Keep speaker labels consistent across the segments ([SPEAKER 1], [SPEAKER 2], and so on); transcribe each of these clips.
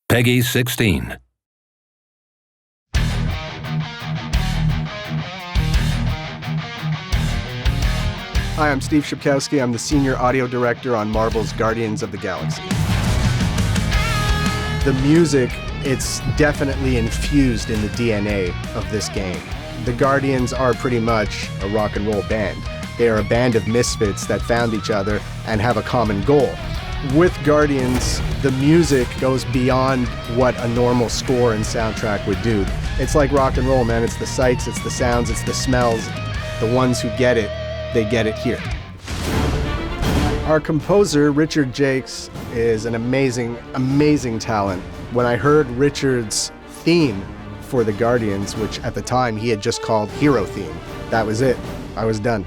[SPEAKER 1] Peggy 16.
[SPEAKER 2] Hi, I'm Steve Shipkowski. I'm the Senior Audio Director on Marvel's Guardians of the Galaxy. The music, it's definitely infused in the DNA of this game. The Guardians are pretty much a rock and roll band. They are a band of misfits that found each other and have a common goal. With Guardians, the music goes beyond what a normal score and soundtrack would do. It's like rock and roll, man. It's the sights, it's the sounds, it's the smells. The ones who get it, they get it here. Our composer, Richard Jakes, is an amazing, amazing talent. When I heard Richard's theme for the Guardians, which at the time he had just called Hero Theme, that was it. I was done.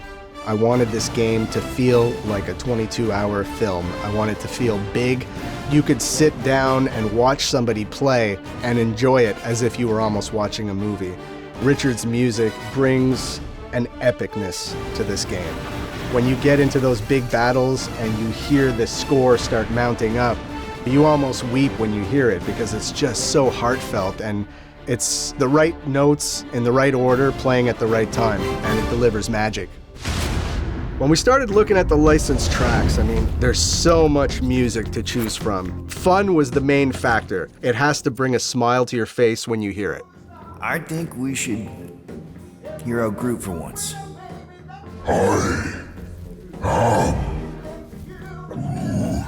[SPEAKER 2] I wanted this game to feel like a 22-hour film. I wanted to feel big. You could sit down and watch somebody play and enjoy it as if you were almost watching a movie. Richard's music brings an epicness to this game. When you get into those big battles and you hear the score start mounting up, you almost weep when you hear it because it's just so heartfelt, and it's the right notes in the right order playing at the right time, and it delivers magic. When we started looking at the licensed tracks, there's so much music to choose from. Fun was the main factor. It has to bring a smile to your face when you hear it.
[SPEAKER 3] I think we should hear our group for once.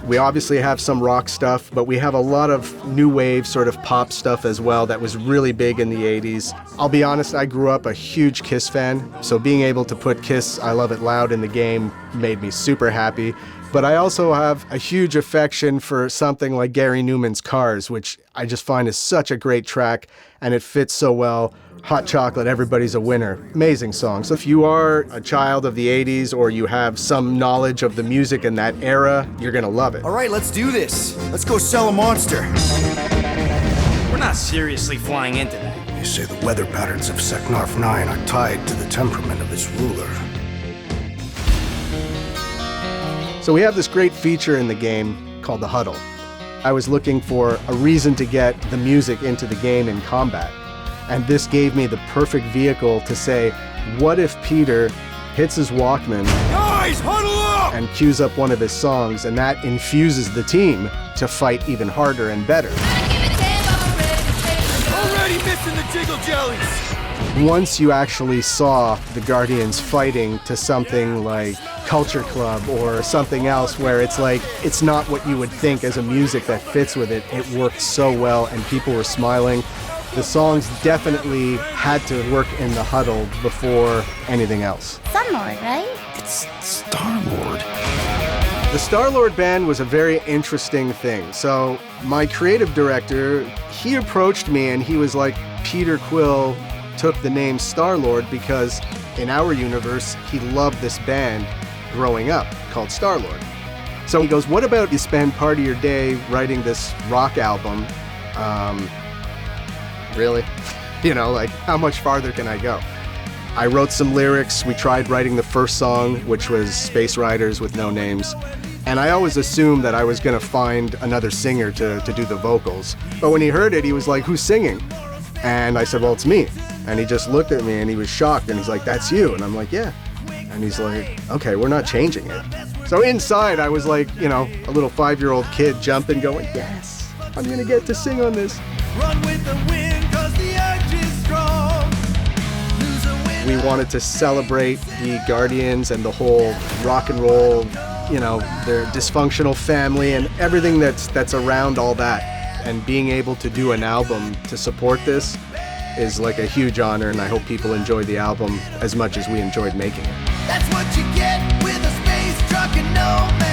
[SPEAKER 2] We obviously have some rock stuff, but we have a lot of new wave sort of pop stuff as well that was really big in the 80s. I'll be honest, I grew up a huge Kiss fan, so being able to put Kiss I Love It Loud in the game made me super happy. But I also have a huge affection for something like Gary Numan's Cars, which I just find is such a great track, and it fits so well. Hot Chocolate, Everybody's a Winner. Amazing song. So if you are a child of the 80s or you have some knowledge of the music in that era, you're gonna love it.
[SPEAKER 3] All right, let's do this. Let's go sell a monster.
[SPEAKER 4] We're not seriously flying into that.
[SPEAKER 5] They say the weather patterns of Seknarf 9 are tied to the temperament of its ruler.
[SPEAKER 2] So we have this great feature in the game called the huddle. I was looking for a reason to get the music into the game in combat. And this gave me the perfect vehicle to say, what if Peter hits his Walkman
[SPEAKER 3] Guys, huddle up!
[SPEAKER 2] and cues up one of his songs, and that infuses the team to fight even harder and better.
[SPEAKER 3] Already missing the jiggle jellies!
[SPEAKER 2] Once you actually saw the Guardians fighting to something like Culture Club or something else where it's like, it's not what you would think as a music that fits with it, it worked so well and people were smiling. The songs definitely had to work in the huddle before anything else.
[SPEAKER 6] Star-Lord, right?
[SPEAKER 5] It's Star-Lord.
[SPEAKER 2] The Star-Lord band was a very interesting thing. So my creative director, he approached me and he was like, Peter Quill took the name Star-Lord because in our universe, he loved this band growing up called Star-Lord. So he goes, what about you spend part of your day writing this rock album? Really? How much farther can I go? I wrote some lyrics. We tried writing the first song, which was Space Riders with no names. And I always assumed that I was going to find another singer to do the vocals. But when he heard it, he was like, who's singing? And I said, well, it's me. And he just looked at me and he was shocked. And he's like, that's you. And I'm like, yeah. And he's like, okay, we're not changing it. So inside, I was like, a little 5-year-old kid jumping, going, yes, I'm going to get to sing on this.
[SPEAKER 3] Run with the wind, 'cause the urge is strong. Lose a win.
[SPEAKER 2] We wanted to celebrate the Guardians and the whole rock and roll, their dysfunctional family and everything that's around all that. And being able to do an album to support this is like a huge honor, and I hope people enjoy the album as much as we enjoyed making it.
[SPEAKER 3] That's what you get with a space truck and no man.